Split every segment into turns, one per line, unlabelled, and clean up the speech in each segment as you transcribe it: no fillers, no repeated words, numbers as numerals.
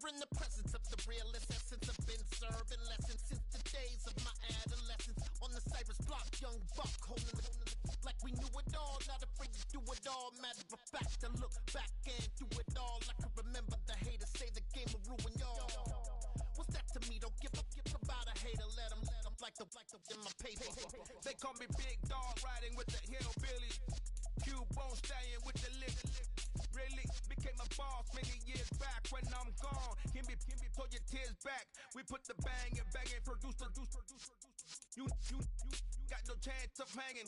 in the presence of the realest essence. I've been serving lessons since the days of my adolescence. On the Cypress block, young buck holding the like we knew it all, not afraid to do it all. Matter of fact, I look back and do it all. I can remember the haters say the game will ruin y'all. What's that to me? Don't give up about a hater. Let them like the in my paper.
They call me Big Dog, riding with the hillbilly. Q-Bone stallion with the lick. Really became a boss many years back. When I'm gone, give me pull your tears back. We put the bang and produce. You got no chance of hanging.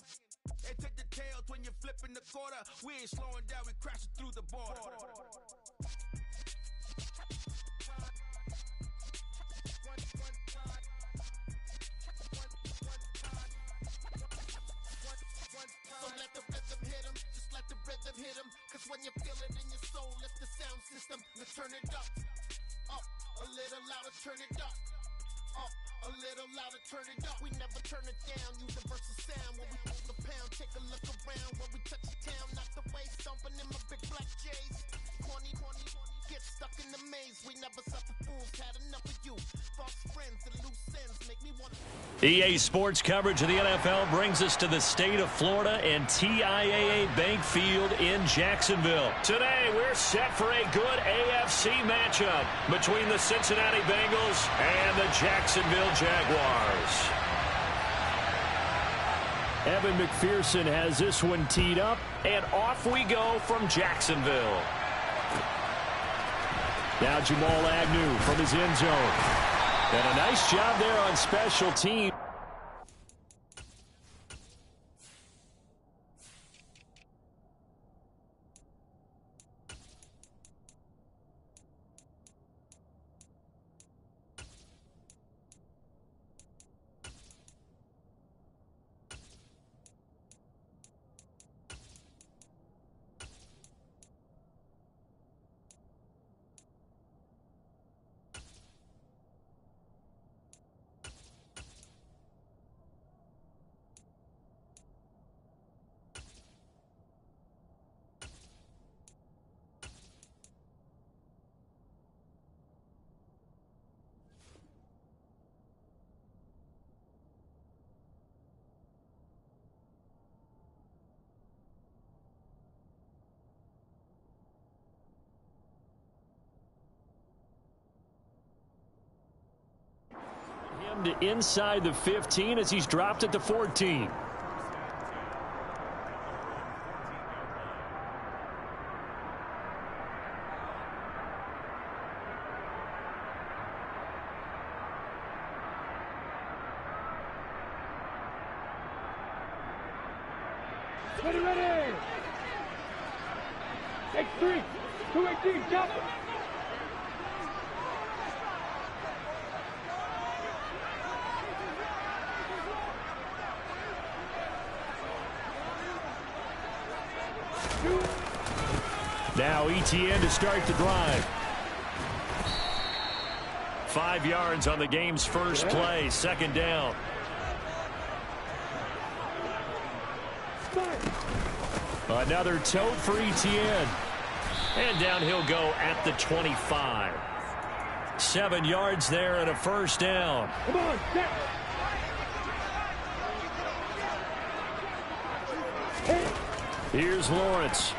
They take the tails when you're flipping the quarter. We ain't slowing down, we crashing through the border.
So let the rhythm hit him, just let the rhythm hit him. Cause when you feel it in your soul, it's the sound system. Let's turn it up, a little louder, turn it up, a little louder, turn it up. We never turn it down, universal sound. When we hold the pound, take a look around. When we touch the town, not the way, stomping in my big black J's. Corny, get stuck in the maze. We never suffer fools, had enough of you. False friends and loose ends make me want.
EA Sports coverage of the NFL brings us to the state of Florida and TIAA Bank Field in Jacksonville. Today, we're set for a good AFC matchup between the Cincinnati Bengals and the Jacksonville Jaguars. Evan McPherson has this one teed up, and off we go from Jacksonville. Now Jamal Agnew from his end zone. And a nice job there on special teams. To inside the 15 as he's dropped at the 14.
Ready. Take 3. 218, jump.
Now ETN to start the drive. 5 yards on the game's first play, second down. Another tote for ETN. And down he'll go at the 25. 7 yards there and a first down.
Come on, set.
Here's Lawrence.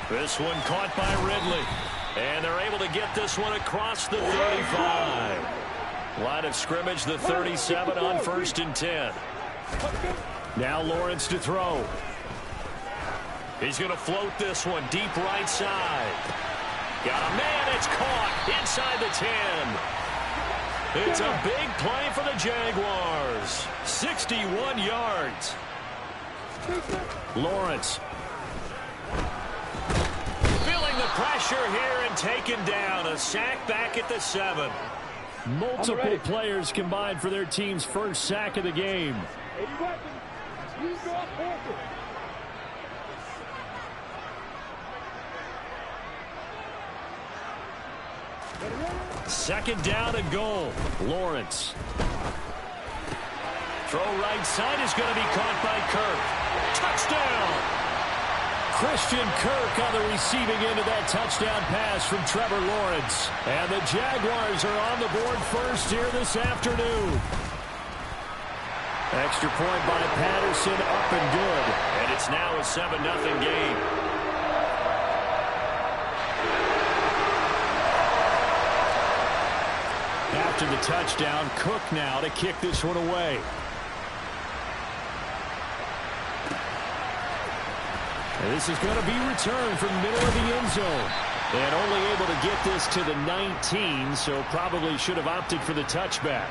This one caught by Ridley. And they're able to get this one across the 35. Line of scrimmage, the 37 on 1st and 10. Now Lawrence to throw. He's going to float this one deep right side. Got a man, it's caught inside the 10. It's a big play for the Jaguars. 61 yards. Lawrence. Feeling the pressure here and taken down. A sack back at the 7. Multiple players combined for their team's first sack of the game.
80 weapons. Use your forces.
Second down and goal. Lawrence. Throw right side is going to be caught by Kirk. Touchdown! Christian Kirk on the receiving end of that touchdown pass from Trevor Lawrence. And the Jaguars are on the board first here this afternoon. Extra point by Patterson, up and good. And it's now a 7-0 game. After the touchdown, Cook now to kick this one away. And this is going to be returned from the middle of the end zone. And only able to get this to the 19, so probably should have opted for the touchback.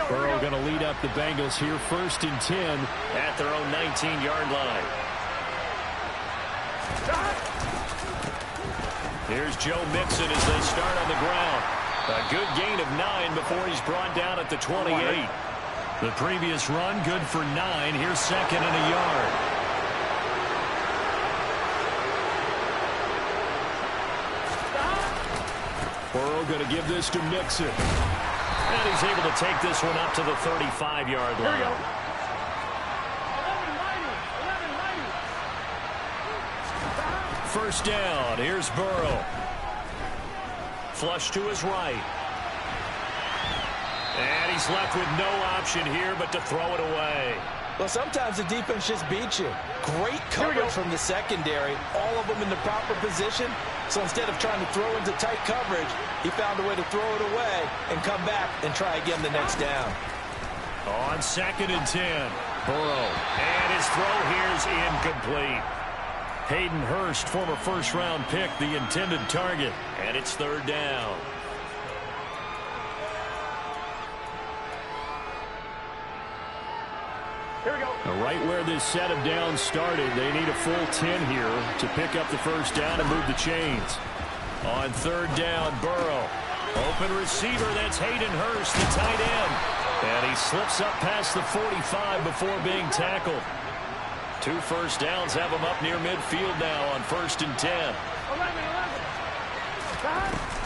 Burrow going to lead up the Bengals here, 1st and 10 at their own 19-yard line. Here's Joe Mixon as they start on the ground. A good gain of 9 before he's brought down at the 28. The previous run, good for 9. Here's 2nd and a yard. Burrow going to give this to Mixon. And he's able to take this one up to the 35-yard line.
Here we go.
1st down. Here's Burrow. Flush to his right. And he's left with no option here but to throw it away.
Well, sometimes the defense just beats you. Great coverage from the secondary. All of them in the proper position. So instead of trying to throw into tight coverage, he found a way to throw it away and come back and try again the next down.
On 2nd and 10, Burrow. And his throw here's incomplete. Hayden Hurst, former 1st-round pick, the intended target. And it's 3rd down.
Here we go.
Right where this set of downs started, they need a full 10 here to pick up the 1st down and move the chains. On 3rd down, Burrow. Open receiver, that's Hayden Hurst, the tight end. And he slips up past the 45 before being tackled. 2 1st downs have him up near midfield now on 1st and 10.
11.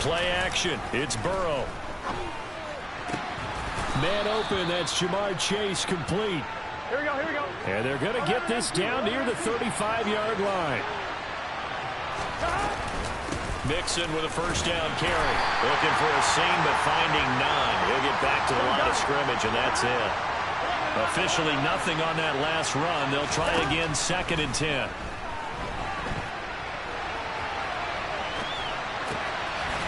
Play action. It's Burrow. Man open, that's Jamar Chase, complete.
Here we go.
And they're going to get this down near the 35-yard line. Mixon with a 1st down carry. Looking for a seam, but finding none. He'll get back to the line of scrimmage, and that's it. Officially nothing on that last run. They'll try again, 2nd and 10.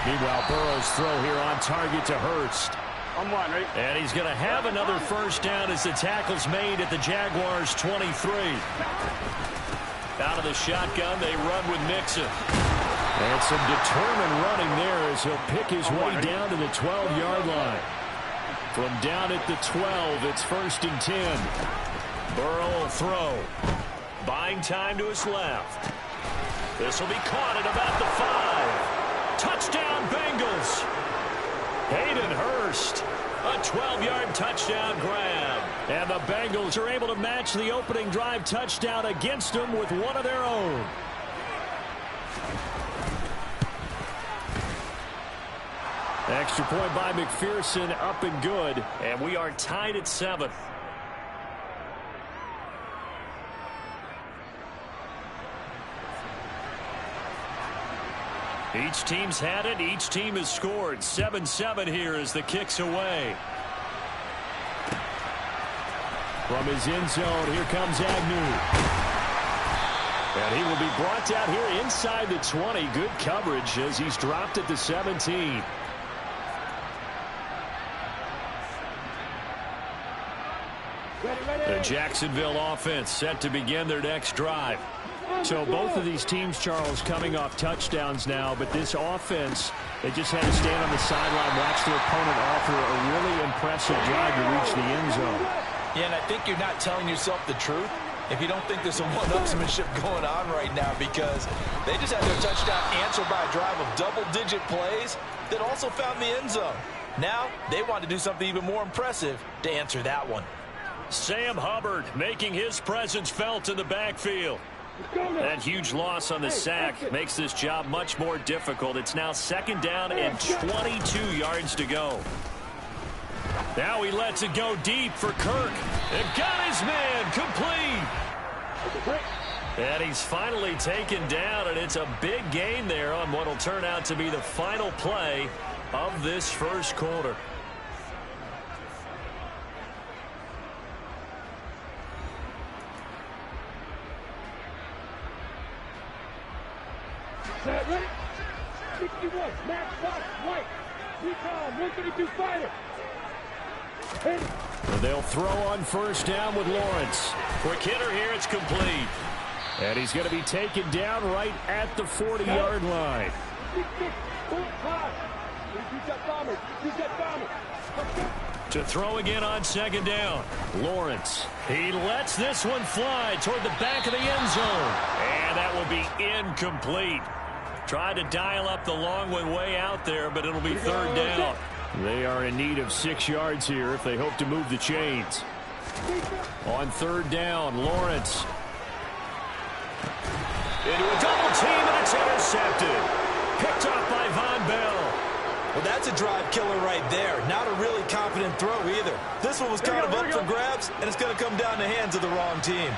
Meanwhile, Burrow's throw here on target to Hurst.
I'm one, right?
And he's going to have another 1st down as the tackle's made at the Jaguars' 23. Out of the shotgun, they run with Mixon. And some determined running there as he'll pick his way down to the 12-yard line. From down at the 12, it's 1st and 10. Burrow will throw. Buying time to his left. This will be caught at about the 5. Touchdown, Bengals. Hayden Hurst, a 12-yard touchdown grab. And the Bengals are able to match the opening drive touchdown against them with one of their own. Extra point by McPherson, up and good. And we are tied at 7. Each team's had it. Each team has scored. 7-7 here as the kick's away. From his end zone, here comes Agnew. And he will be brought down here inside the 20. Good coverage as he's dropped at the 17. The Jacksonville offense set to begin their next drive. So both of these teams, Charles, coming off touchdowns now, but this offense, they just had to stand on the sideline, watch their opponent offer a really impressive drive to reach the end zone.
Yeah, and I think you're not telling yourself the truth if you don't think there's some one-upsmanship going on right now, because they just had their touchdown answered by a drive of double-digit plays that also found the end zone. Now they want to do something even more impressive to answer that one.
Sam Hubbard making his presence felt in the backfield. That huge loss on the sack makes this job much more difficult. It's now 2nd down and 22 yards to go. Now he lets it go deep for Kirk. And got his man complete. And he's finally taken down, and it's a big gain there on what will turn out to be the final play of this first quarter.
Set, ready? 61, Max Fox, White. 3-pound, 132 fighter. Hit it.
And they'll throw on first down with Lawrence. Quick hitter here, it's complete. And he's going to be taken down right at the 40-yard line.
6-6, 4-5. Bomber.
To throw again on second down. Lawrence. He lets this one fly toward the back of the end zone. And that will be incomplete. Tried to dial up the long one way out there, but it'll be third down. They are in need of 6 yards here if they hope to move the chains. On third down, Lawrence. Into a double team, and it's intercepted. Picked off by Von Bell.
Well, that's a drive killer right there. Not a really confident throw either. This one was kind of up for grabs, and it's going to come down the hands of the wrong team.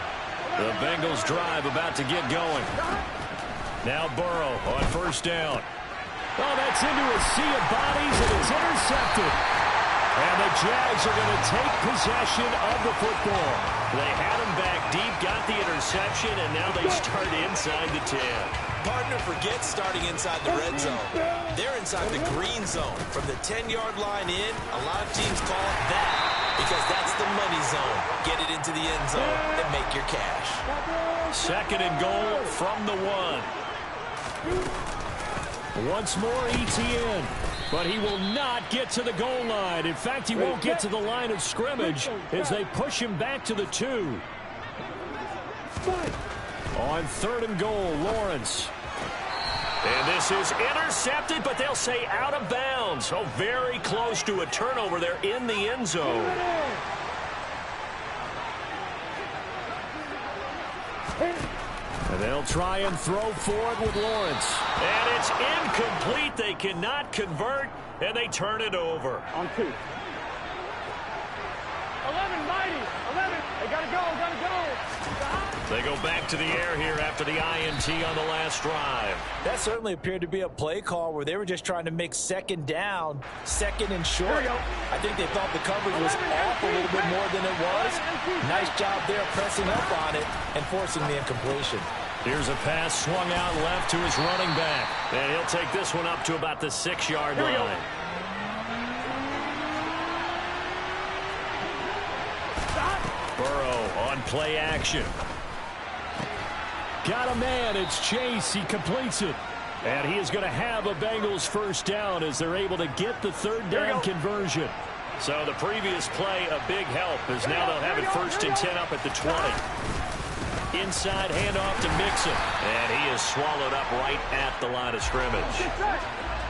The Bengals drive about to get going. Now Burrow on first down. Oh, that's into a sea of bodies, and it's intercepted. And the Jags are going to take possession of the football. They had him back deep, got the interception, and now they start inside the 10.
Partner forgets starting inside the red zone. They're inside the green zone. From the 10-yard line in, a lot of teams call it that because that's the money zone. Get it into the end zone and make your cash.
Second and goal from the 1. Once more ETN, but he will not get to the goal line. In fact, he won't get to the line of scrimmage as they push him back to the 2. On third and goal, Lawrence. And this is intercepted, but they'll say out of bounds. So very close to a turnover there in the end zone. And they'll try and throw forward with Lawrence. And it's incomplete. They cannot convert, and they turn it over.
On 2. 11, mighty. 11. They got to go.
They go back to the air here after the INT on the last drive.
That certainly appeared to be a play call where they were just trying to make second down, second and short. I think they thought the coverage was off a little bit more than it was. Nice job there pressing up on it and forcing the incompletion.
Here's a pass swung out left to his running back. And he'll take this one up to about the 6-yard line. Burrow on play action. Got a man. It's Chase. He completes it. And he is going to have a Bengals first down as they're able to get the third down conversion. So the previous play, a big help, as now they'll have it first and 10 up at the 20. Inside handoff to Mixon. And he is swallowed up right at the line of scrimmage.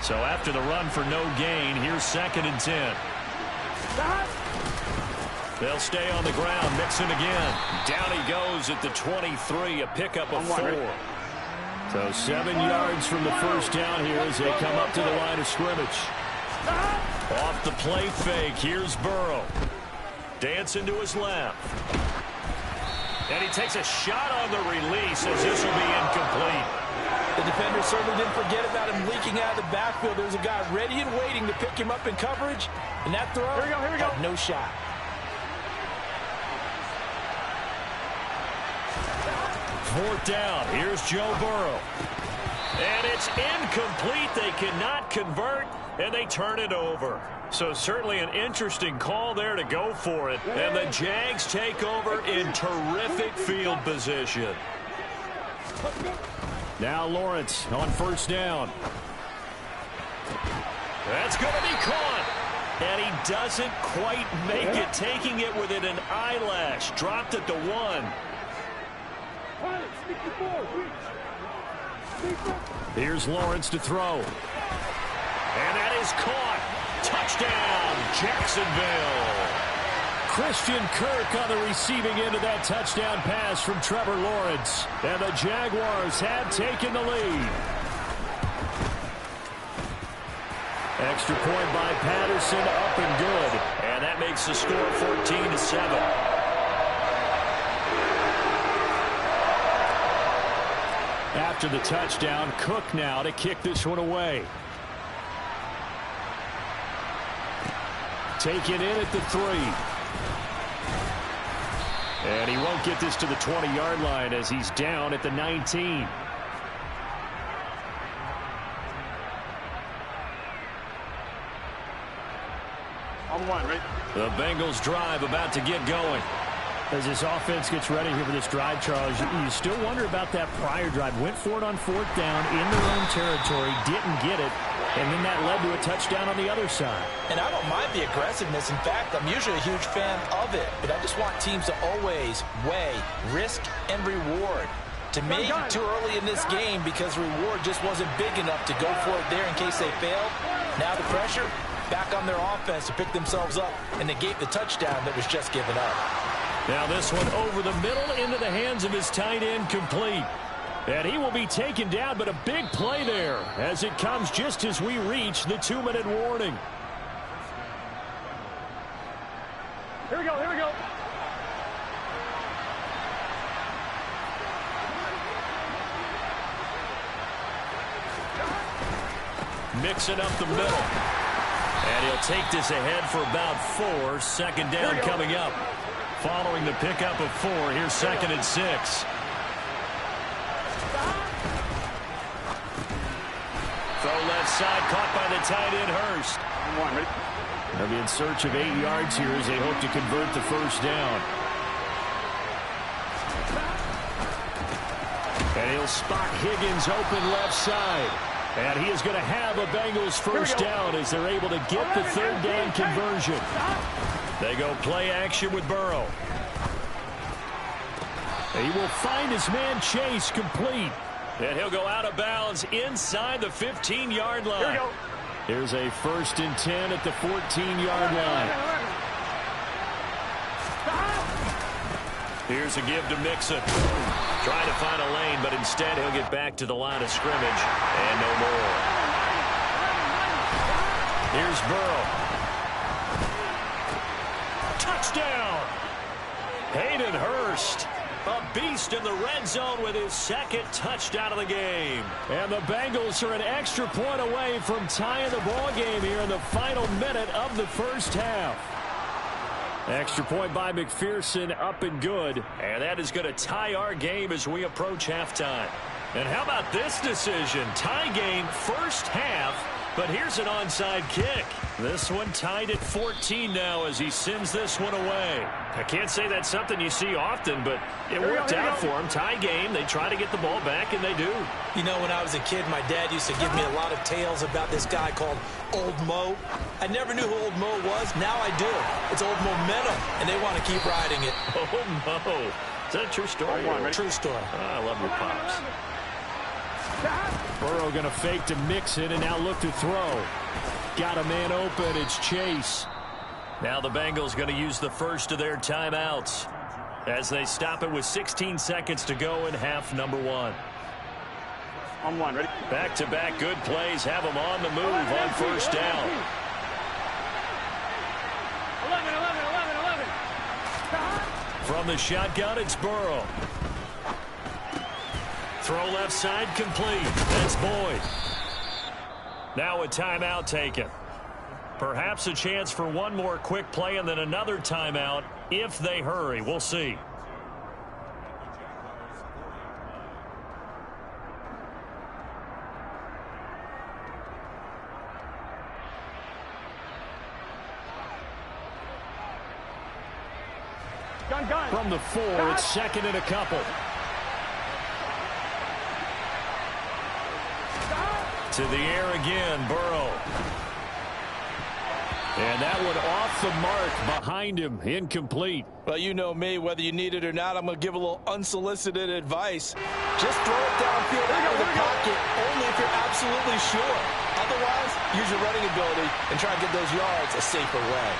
So after the run for no gain, here's second and 10. They'll stay on the ground. Mixon again. Down he goes at the 23, a pickup of 4. So 7 yards from the first down here as they come up to the line of scrimmage. Off the play fake, here's Burrow. Dancing to his left. And he takes a shot on the release as this will be incomplete.
The defender certainly didn't forget about him leaking out of the backfield. There's a guy ready and waiting to pick him up in coverage. And that throw had no shot.
Fourth down. Here's Joe Burrow. And it's incomplete. They cannot convert, and they turn it over. So certainly an interesting call there to go for it. And the Jags take over in terrific field position. Now Lawrence on first down. That's going to be caught. And he doesn't quite make it, taking it within an eyelash. Dropped at the 1. Here's Lawrence to throw. And that is caught. Touchdown, Jacksonville. Christian Kirk on the receiving end of that touchdown pass from Trevor Lawrence. And the Jaguars have taken the lead. Extra point by Patterson, up and good. And that makes the score 14-7. After the touchdown, Cook now to kick this one away. Taken in at the 3. And he won't get this to the 20-yard line as he's down at the 19.
On one, right?
The Bengals drive about to get going.
As this offense gets ready here for this drive, Charles, you still wonder about that prior drive. Went for it on 4th down in their own territory, didn't get it, and then that led to a touchdown on the other side.
And I don't mind the aggressiveness. In fact, I'm usually a huge fan of it, but I just want teams to always weigh risk and reward. To me, too early in this game because reward just wasn't big enough to go for it there in case they failed. Now the pressure back on their offense to pick themselves up and negate the touchdown that was just given up.
Now this one over the middle into the hands of his tight end, complete. And he will be taken down, but a big play there as it comes just as we reach the 2-minute warning.
Here we go, here we go.
Mixing up the middle. And he'll take this ahead for about 4. Second down coming up. Following the pickup of 4, here's 2nd and 6. Throw left side, caught by the tight end, Hurst.
They'll be in search of 8 yards here as they hope to convert the first down.
And he'll spot Higgins open left side. And he is going to have a Bengals first down as they're able to get the 3rd down conversion. They go play action with Burrow. He will find his man Chase, complete. And he'll go out of bounds inside the 15-yard line.
Here's a 1st and 10 at the 14-yard line.
Here's a give to Mixon. Trying to find a lane, but instead he'll get back to the line of scrimmage. And no more. Here's Burrow. Touchdown! Hayden Hurst, a beast in the red zone with his 2nd touchdown of the game. And the Bengals are an extra point away from tying the ball game here in the final minute of the first half. Extra point by McPherson, up and good. And that is going to tie our game as we approach halftime. And how about this decision? Tie game first half, but here's an onside kick. This one tied at 14 now as he sends this one away. I can't say that's something you see often, but it worked out for him. Tie game, they try to get the ball back, and they do.
You know, when I was a kid, my dad used to give me a lot of tales about this guy called Old Mo. I never knew who Old Mo was. Now I do. It's Old Momentum, and they want to keep riding it.
Old Mo. Is that a true story?
True story.
I love your pops.
Burrow going to fake to Mixon and now look to throw. Got a man open. It's Chase.
Now the Bengals going to use the first of their timeouts as they stop it with 16 seconds to go in half number 1.
On one, ready?
Back-to-back good plays have them on the move on first down.
11.
From the shotgun, it's Burrow. Throw left side, complete. That's Boyd. Now a timeout taken. Perhaps a chance for one more quick play and then another timeout if they hurry. We'll see.
Gun.
From the 4, it's 2nd and a couple.
To the air again, Burrow. And that one off the mark behind him, incomplete.
Well, you know me, whether you need it or not, I'm going to give a little unsolicited advice. Just throw it downfield out of the pocket, only if you're absolutely sure. Otherwise, use your running ability and try to get those yards a safer way.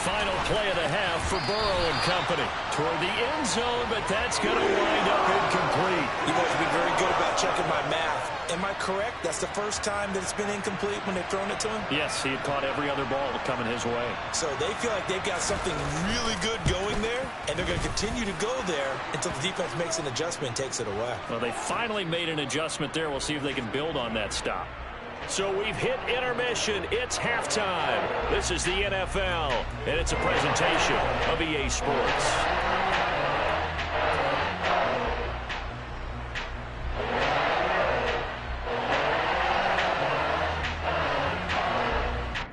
Final play of the half for Burrow and company. Toward the end zone, but that's going to wind up incomplete.
You've always been very good about checking my math. Am I correct? That's the first time that it's been incomplete when they've thrown it to him?
Yes, he had caught every other ball coming his way.
So they feel like they've got something really good going there, and they're going to continue to go there until the defense makes an adjustment and takes it away.
Well, they finally made an adjustment there. We'll see if they can build on that stop. So we've hit intermission. It's halftime. This is the NFL, and it's a presentation of EA Sports.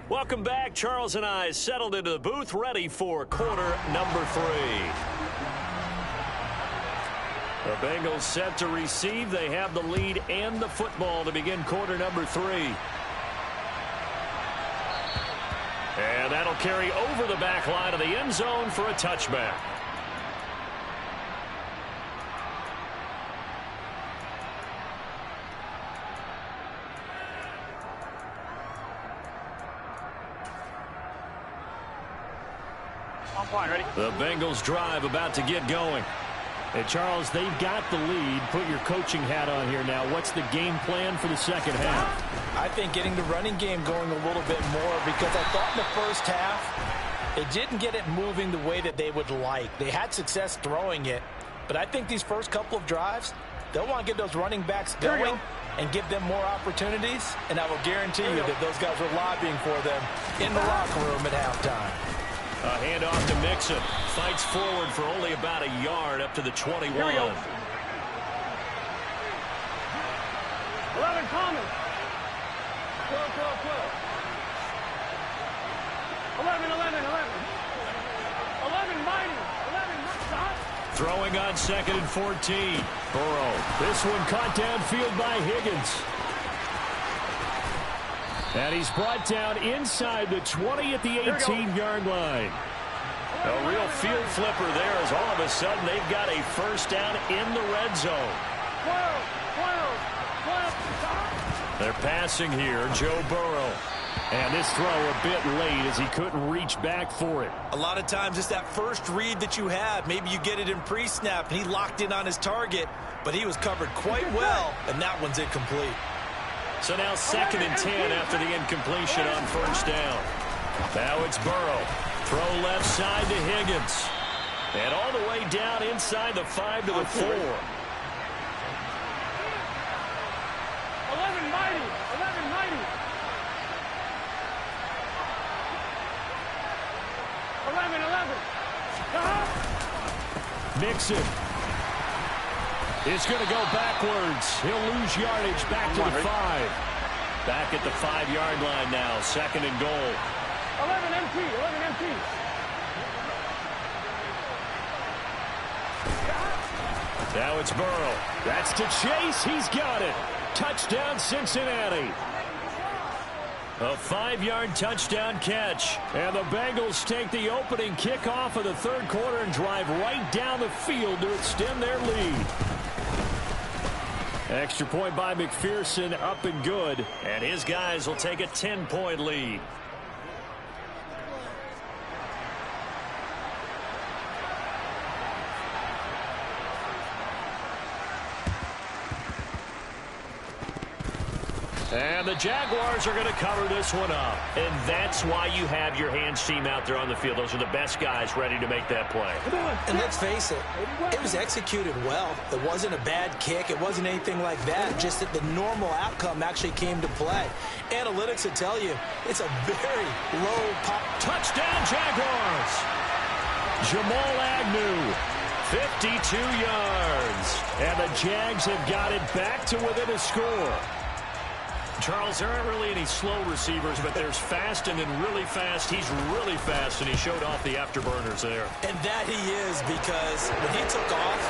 Welcome back. Charles and I settled into the booth, ready for quarter number 3. The Bengals set to receive. They have the lead and the football to begin quarter number 3. And that'll carry over the back line of the end zone for a touchback. The Bengals drive about to get going.
Hey, Charles, they've got the lead. Put your coaching hat on here now. What's the game plan for the second half?
I think getting the running game going a little bit more, because I thought in the first half they didn't get it moving the way that they would like. They had success throwing it, but I think these first couple of drives, they'll want to get those running backs going and give them more opportunities, and I will guarantee you that those guys were lobbying for them in the locker room at halftime.
A handoff to Mixon. Fights forward for only about a yard up to the 21.
11 Thomas. 12, 12, 12. 11, 11, 11. 11 Mighty. 11 stop.
Throwing on 2nd and 14. Burrow.
This one caught downfield by Higgins. And he's brought down inside the 20 at the 18-yard line.
A real field flipper there as all of a sudden they've got a first down in the red zone.
12, 12, 12.
They're passing here, Joe Burrow.
And this throw a bit late as he couldn't reach back for it.
A lot of times it's that first read that you have. Maybe you get it in pre-snap, and he locked in on his target, but he was covered quite well, and that one's incomplete.
So now 2nd and 10 after the incompletion on first down. Now it's Burrow. Throw left side to Higgins. And all the way down inside the 5 to the 4.
11 Mighty. 11 Mighty. 11, 11.
Mixon is going to go backwards. He'll lose yardage back to the 5.
Back at the 5-yard line now. 2nd and goal.
11 MT. 11 MT.
Now it's Burrow.
That's to Chase. He's got it. Touchdown, Cincinnati.
A 5-yard touchdown catch.
And the Bengals take the opening kickoff of the third quarter and drive right down the field to extend their lead. Extra point by McPherson, up and good.
And his guys will take a 10-point lead. And the Jaguars are going to cover this one up. And that's why you have your hands team out there on the field. Those are the best guys ready to make that play.
And let's face it, it was executed well. It wasn't a bad kick. It wasn't anything like that. Just that the normal outcome actually came to play. Analytics will tell you it's a very low pop.
Touchdown, Jaguars! Jamal Agnew, 52 yards.
And the Jags have got it back to within a score.
Charles, there aren't really any slow receivers, but there's fast and then really fast. He's really fast, and he showed off the afterburners there.
And that he is, because when he took off,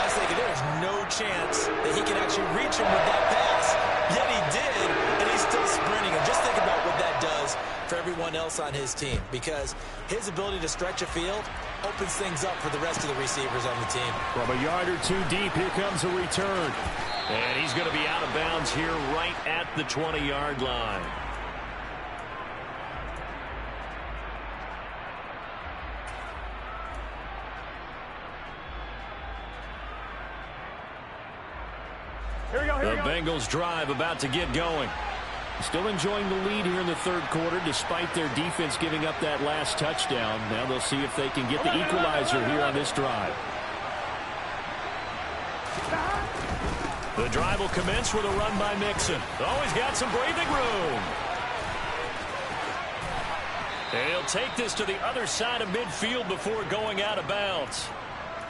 I was thinking there's no chance that he can actually reach him with that pass. Yet he did, and he's still sprinting. And just think about what that does for everyone else on his team, because his ability to stretch a field opens things up for the rest of the receivers on the team.
From a yard or two deep, here comes a return.
And he's going to be out of bounds here right at the 20-yard line. The Bengals drive about to get going.
Still enjoying the lead here in the third quarter despite their defense giving up that last touchdown. Now they'll see if they can get the equalizer here on this drive.
The drive will commence with a run by Mixon. Always got some breathing room. And he'll take this to the other side of midfield before going out of bounds.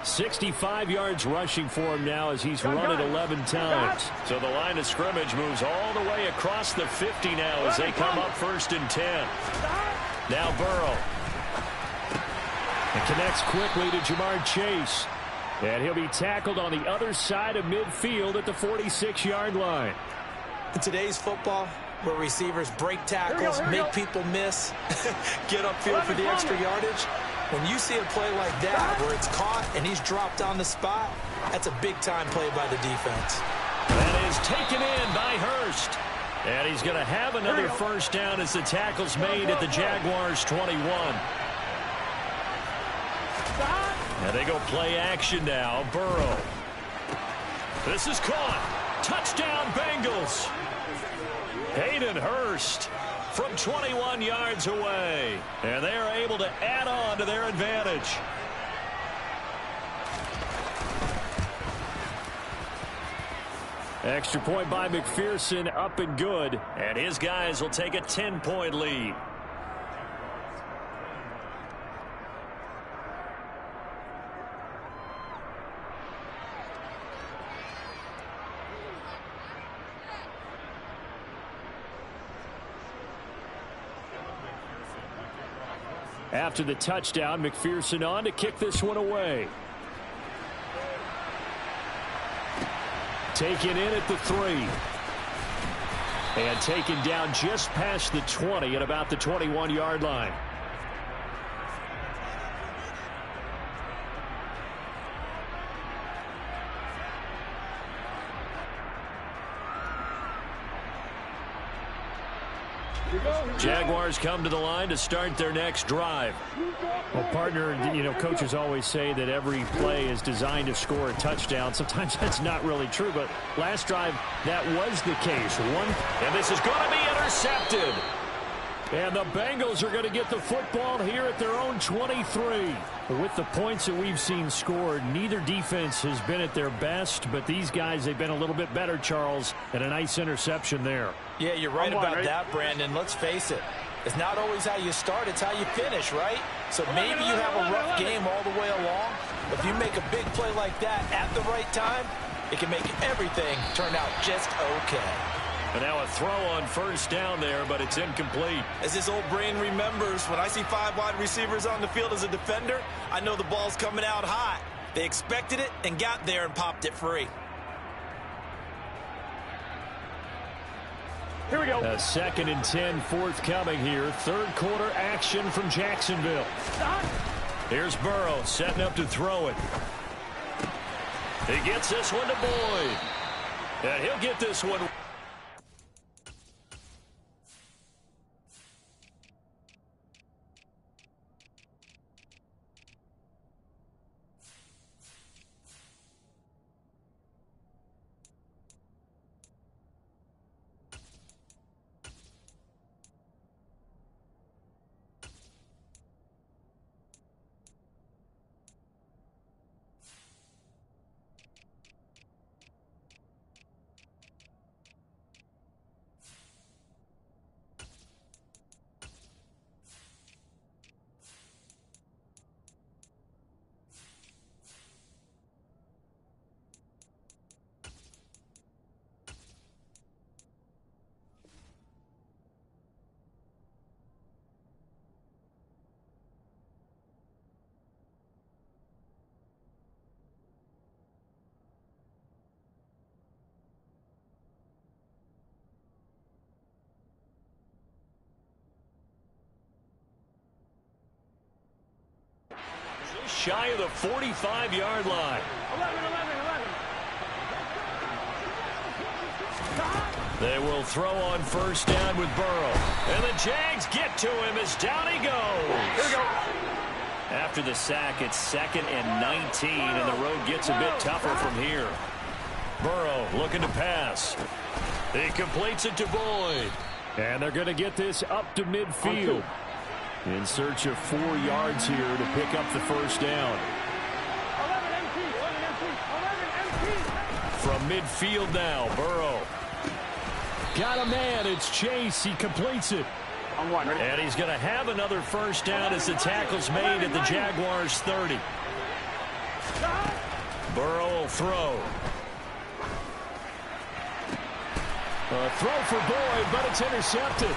65 yards rushing for him now as he's run it 11 times.
So the line of scrimmage moves all the way across the 50 now as they come up 1st and 10. Now Burrow.
And connects quickly to Jamar Chase. And he'll be tackled on the other side of midfield at the 46-yard line.
In today's football, where receivers break tackles, make people miss, get upfield for the extra yardage, when you see a play like that where it's caught and he's dropped on the spot, that's a big-time play by the defense.
That is taken in by Hurst. And he's going to have another first down as the tackle's made at the Jaguars' 21. And they go play action now. Burrow. This is caught. Touchdown, Bengals. Hayden Hurst from 21 yards away. And they are able to add on to their advantage.
Extra point by McPherson, up and good.
And his guys will take a 10-point lead.
After the touchdown, McPherson on to kick this one away. Taken in at the 3. And taken down just past the 20 at about the 21-yard line.
Jaguars come to the line to start their next drive.
Well, partner, coaches always say that every play is designed to score a touchdown. Sometimes that's not really true, but last drive, that was the case.
And this is going to be intercepted.
And the Bengals are going to get the football here at their own 23. With the points that we've seen scored, neither defense has been at their best, but these guys, they've been a little bit better, Charles, and a nice interception there.
Yeah, you're right about that, Brandon. Let's face it. It's not always how you start, it's how you finish, right? So maybe you have a rough game all the way along, but if you make a big play like that at the right time, it can make everything turn out just okay.
And now a throw on first down there, but it's incomplete.
As this old brain remembers, when I see 5 wide receivers on the field as a defender, I know the ball's coming out hot. They expected it and got there and popped it free.
Here we go. 2nd and 10 forthcoming here. Third quarter action from Jacksonville.
Here's Burrow setting up to throw it. He gets this one to Boyd. And he'll get this one. Shy of the 45-yard line.
11.
They will throw on first down with Burrow. And the Jags get to him as down he goes.
Here we go.
After the sack, it's 2nd and 19, and the road gets a bit tougher from here. Burrow looking to pass. He completes it to Boyd.
And they're going to get this up to midfield. In search of 4 yards here to pick up the first down.
11 MT, 11 MT, 11 MT.
From midfield now, Burrow. Got a man, it's Chase, he completes it.
And he's going to have another first down as the tackle's made at the Jaguars' 30. Burrow will throw.
A throw for Boyd, but it's intercepted.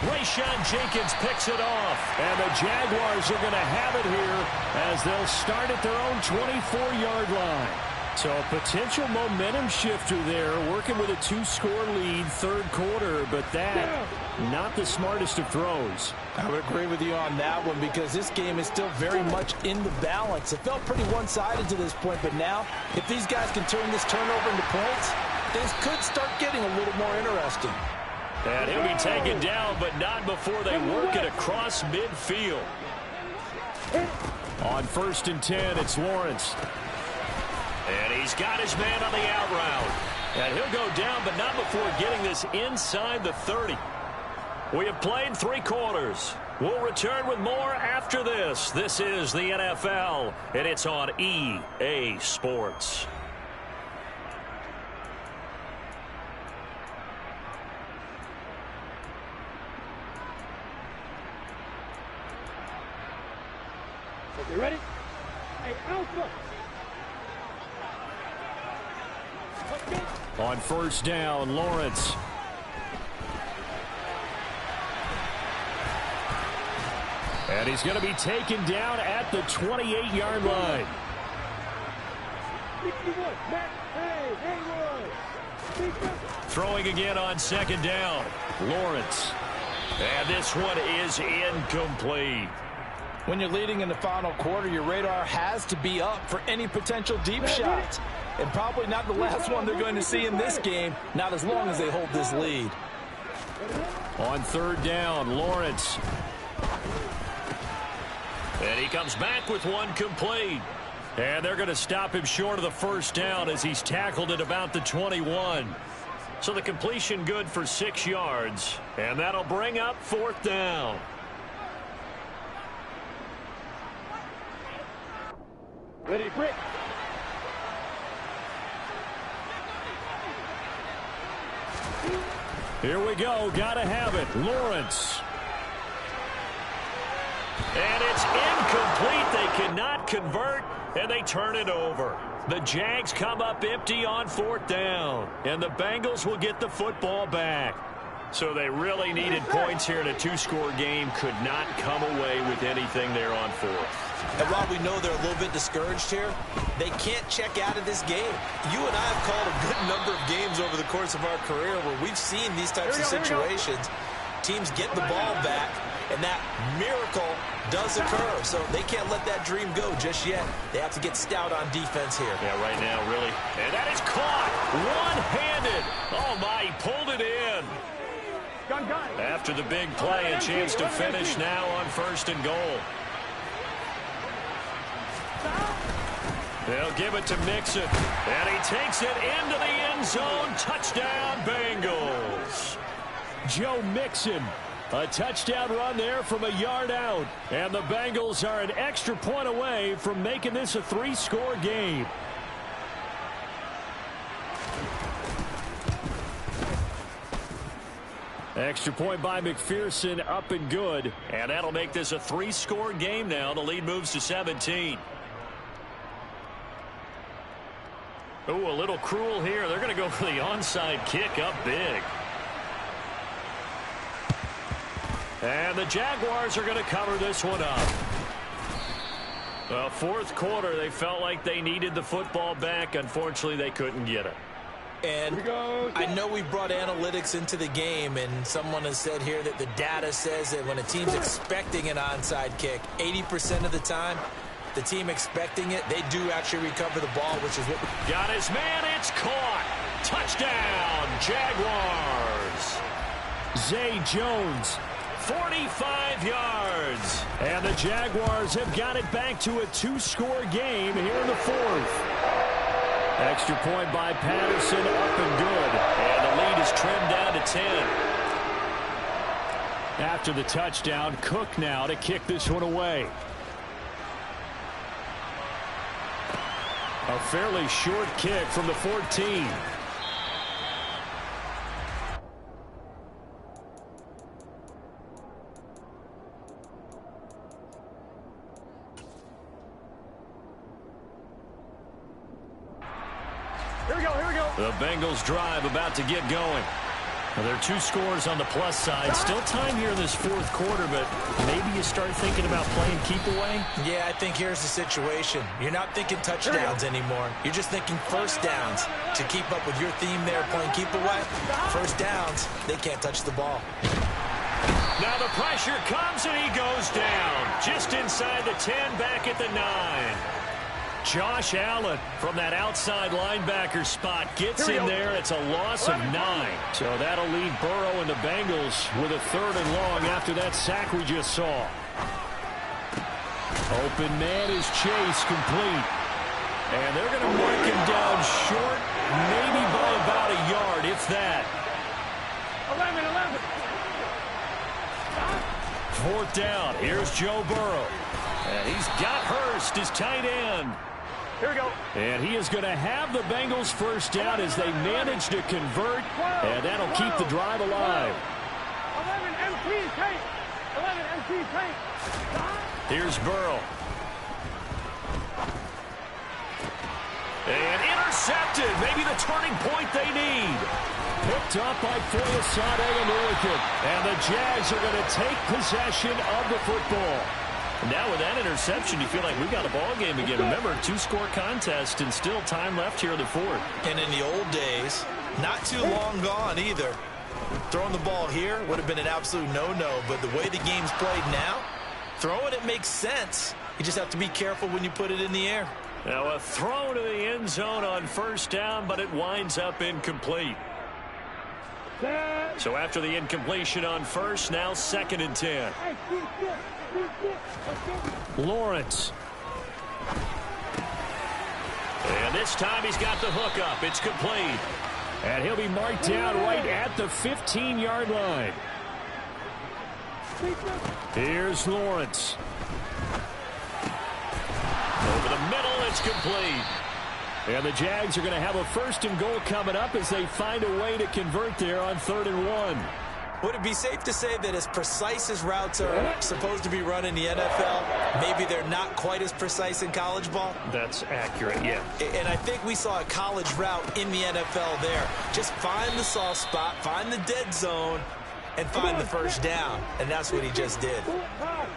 Rayshawn Jenkins picks it off.
And the Jaguars are going to have it here as they'll start at their own 24-yard line. So a potential momentum shifter there, working with a 2-score lead, third quarter, but that, not the smartest of throws.
I would agree with you on that one because this game is still very much in the balance. It felt pretty one-sided to this point, but now, if these guys can turn this turnover into points, things could start getting a little more interesting.
And he'll be taken down, but not before they work it across midfield.
On 1st and 10, it's Lawrence.
And he's got his man on the out route. And he'll go down, but not before getting this inside the 30. We have played 3 quarters. We'll return with more after this. This is the NFL, and it's on EA Sports.
Okay, ready? Hey, Alpha.
On 1st down, Lawrence. And he's going to be taken down at the 28-yard line.
61, Matt,
Throwing again on 2nd down. Lawrence. And this one is incomplete.
When you're leading in the final quarter, your radar has to be up for any potential deep shots. And probably not the last one they're going to see in this game, not as long as they hold this lead.
On 3rd down, Lawrence.
And he comes back with one complete. And they're going to stop him short of the first down as he's tackled at about the 21. So the completion good for 6 yards. And that'll bring up 4th down.
Ready, Brick.
Here we go. Gotta have it. Lawrence.
And it's incomplete. They cannot convert, and they turn it over. The Jags come up empty on 4th down, and the Bengals will get the football back. So they really needed points here in a 2-score game. Could not come away with anything there on 4th.
And while we know they're a little bit discouraged here, they can't check out of this game. You and I have called a good number of games over the course of our career where we've seen these types of situations. Teams get the ball back, and that miracle does occur. So they can't let that dream go just yet. They have to get stout on defense here.
Yeah, right now, really. And that is caught one-handed. Oh, my, he pulled it in. After the big play, a chance to finish now on 1st and goal. They'll give it to Mixon, and he takes it into the end zone. Touchdown, Bengals.
Joe Mixon, a touchdown run there from a yard out. And the Bengals are an extra point away from making this a 3-score game. Extra point by McPherson, up and good.
And that'll make this a 3-score game now. The lead moves to 17. Oh, a little cruel here. They're going to go for the onside kick up big. And the Jaguars are going to cover this one up. Well, 4th quarter, they felt like they needed the football back. Unfortunately, they couldn't get it.
And I know we brought analytics into the game, and someone has said here that the data says that when a team's expecting an onside kick, 80% of the time, the team expecting it, they do actually recover the ball, which is what...
Got his man, it's caught. Touchdown, Jaguars.
Zay Jones, 45 yards. And the Jaguars have got it back to a 2-score game here in the 4th. Extra point by Patterson, up and good.
And the lead is trimmed down to 10.
After the touchdown, Cook now to kick this one away. A fairly short kick from the 14. The Bengals drive about to get going. Well, there are 2 scores on the plus side. Still time here in this fourth quarter, but maybe you start thinking about playing keep away?
Yeah, I think here's the situation. You're not thinking touchdowns anymore. You're just thinking first downs. To keep up with your theme there, playing keep away, first downs, they can't touch the ball.
Now the pressure comes and he goes down. Just inside the 10, back at the 9. Josh Allen from that outside linebacker spot gets in there. It's a loss of 9. So that'll leave Burrow and the Bengals with a 3rd and long after that sack we just saw. Open man is Chase, complete. And they're going to mark him down short, maybe by about a yard, if that. 4th down. Here's Joe Burrow. And he's got Hurst, his tight end.
Here we go.
And he is going to have the Bengals first down as they manage to convert, and that'll keep the drive alive.
11 MT tank. 11 MT tank.
Here's Burrow. And intercepted. Maybe the turning point they need. Picked up by Foyesade and Ulican. And the Jags are going to take possession of the football. Now with that interception, you feel like we got a ball game again. Remember, 2-score contest and still time left here in the 4th.
And in the old days, not too long gone either. Throwing the ball here would have been an absolute no-no, but the way the game's played now, throwing it makes sense. You just have to be careful when you put it in the air.
Now a throw to the end zone on first down, but it winds up incomplete. So after the incompletion on first, now 2nd and 10. Lawrence. And this time he's got the hook up. It's complete. And he'll be marked down right at the 15-yard line. Here's Lawrence. Over the middle, it's complete. And the Jags are going to have a 1st and goal coming up as they find a way to convert there on 3rd and 1.
Would it be safe to say that as precise as routes are supposed to be run in the NFL, maybe they're not quite as precise in college ball?
That's accurate, yeah.
And I think we saw a college route in the NFL there. Just find the soft spot, find the dead zone, and find the first down. And that's what he just did.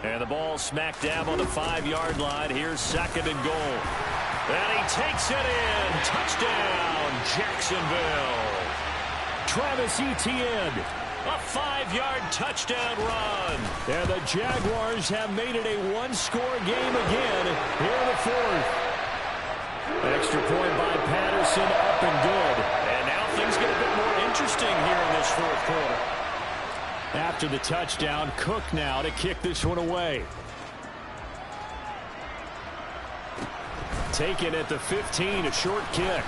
And the ball smack dab on the 5-yard line. Here's 2nd and goal. And he takes it in. Touchdown, Jacksonville. Travis Etienne. A 5-yard touchdown run. And the Jaguars have made it a 1-score game again here in the 4th. Extra point by Patterson, up and good. And now things get a bit more interesting here in this 4th quarter. After the touchdown, Cook now to kick this one away. Taken at the 15, a short kick.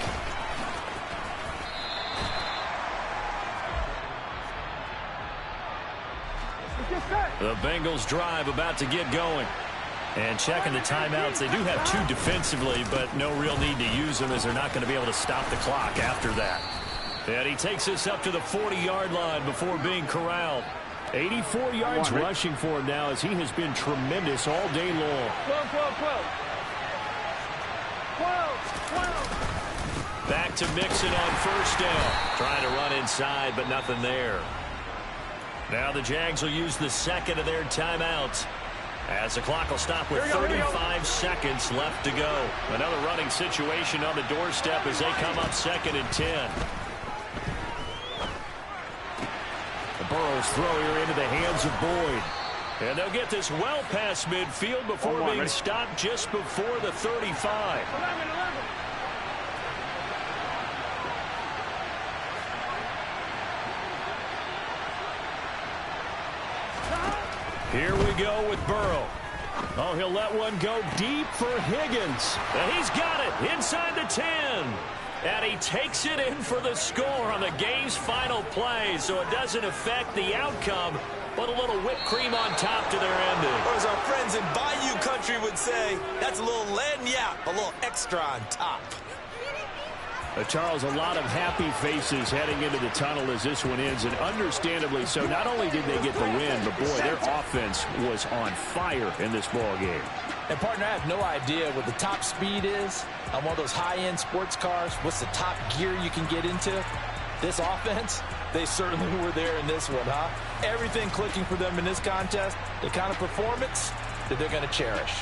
The Bengals drive about to get going. And checking the timeouts, they do have 2 defensively, but no real need to use them as they're not going to be able to stop the clock after that. And he takes us up to the 40-yard line before being corralled. 84 yards rushing for him now as he has been tremendous all day long. 12. Back to Mixon on first down. Trying to run inside, but nothing there. Now the Jags will use the 2nd of their timeouts as the clock will stop with 35 seconds left to go. Another running situation on the doorstep as they come up 2nd and 10. The Burrow's throw here into the hands of Boyd. And they'll get this well past midfield before being stopped just before the 35. 11. Here we go with Burrow. Oh, he'll let one go deep for Higgins. And he's got it inside the 10. And he takes it in for the score on the game's final play, so it doesn't affect the outcome, but a little whipped cream on top to their ending.
Or as our friends in Bayou country would say, that's a little lagniappe, a little extra on top.
Charles, a lot of happy faces heading into the tunnel as this one ends, and understandably so. Not only did they get the win, but boy, their offense was on fire in this ball game.
And partner, I have no idea what the top speed is on one of those high-end sports cars. What's the top gear you can get into? This offense, they certainly were there in this one, huh? Everything clicking for them in this contest, the kind of performance that they're going to cherish.